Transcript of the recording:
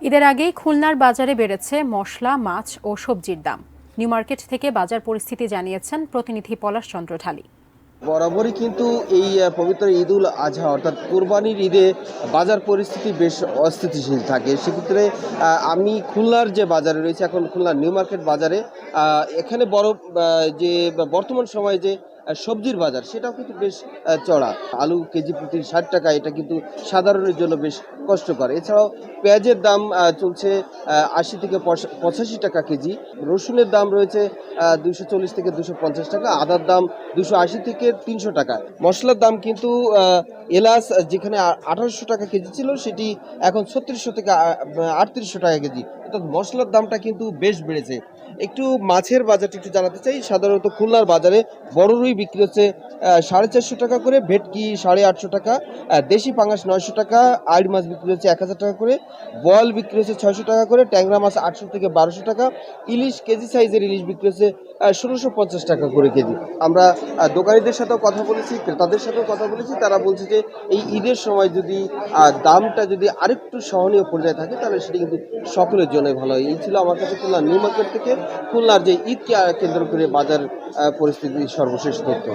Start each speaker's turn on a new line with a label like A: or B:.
A: ঈদের আগেই খুলনার বাজারে বেড়েছে মসলা, মাছ ও সবজির দাম। নিউ মার্কেট থেকে বাজার পরিস্থিতি জানিয়েছেন প্রতিনিধি পলাশ চন্দ্র ঢালী।
B: বরাবরই কিন্তু এই পবিত্র ঈদুল আজহা অর্থাৎ কোরবানির ঈদে বাজার পরিস্থিতি বেশ অস্থিতিশীল থাকে। সেক্ষেত্রে আমি খুলনার যে বাজারে রয়েছে, এখন খুলনার নিউ মার্কেট বাজারে এখানে বড় যে বর্তমান সময়ে যে সবজির বাজার সেটাও কিন্তু বেশ চড়া। আলু কেজি প্রতি ৬০ টাকা, এটা কিন্তু সাধারণের জন্য বেশ কষ্টকর। এছাড়াও পেঁয়াজের দাম চলছে ৮০ থেকে ৮৫ টাকা কেজি। রসুনের দাম রয়েছে ২৪০ থেকে ২৫০ টাকা। আদার দাম ২৮০ থেকে ৩০০ টাকা। মসলার দাম কিন্তু এলাচ যেখানে ১৮০০ টাকা কেজি ছিল, সেটি এখন ৩৬০০ থেকে ৩৮০০ টাকা কেজি। অর্থাৎ মসলার দামটা কিন্তু বেশ বেড়েছে। একটু মাছের বাজারটা একটু জানাতে চাই। সাধারণত খুলনার বাজারে বড় রুই বিক্রি হচ্ছে ৪৫০ টাকা করে, ভেটকি ৮৫০ টাকা, দেশি পাঙাশ ৯০০ টাকা, আইড় মাছ বিক্রি হচ্ছে ১০০০ টাকা করে, বোয়াল বিক্রি হচ্ছে ৬০০ টাকা করে, ট্যাংরা মাছ ৮০০ থেকে ১২০০ টাকা, ইলিশ কেজি সাইজের ইলিশ বিক্রি হচ্ছে ১৬৫০ টাকা করে কেজি। আমরা দোকানিদের সাথেও কথা বলেছি, ক্রেতাদের সাথেও কথা বলেছি। তারা বলছে যে এই ঈদের সময় যদি দামটা যদি আরেকটু সহনীয় পর্যায়ে থাকে, তাহলে সেটি কিন্তু সকলের জন্য ভালো হয়। এই ছিল আমার কাছে খুলনা নিউ মার্কেট থেকে খুলনার যে ঈদকে কেন্দ্র করে বাজার পরিস্থিতির সর্বশেষ তথ্য।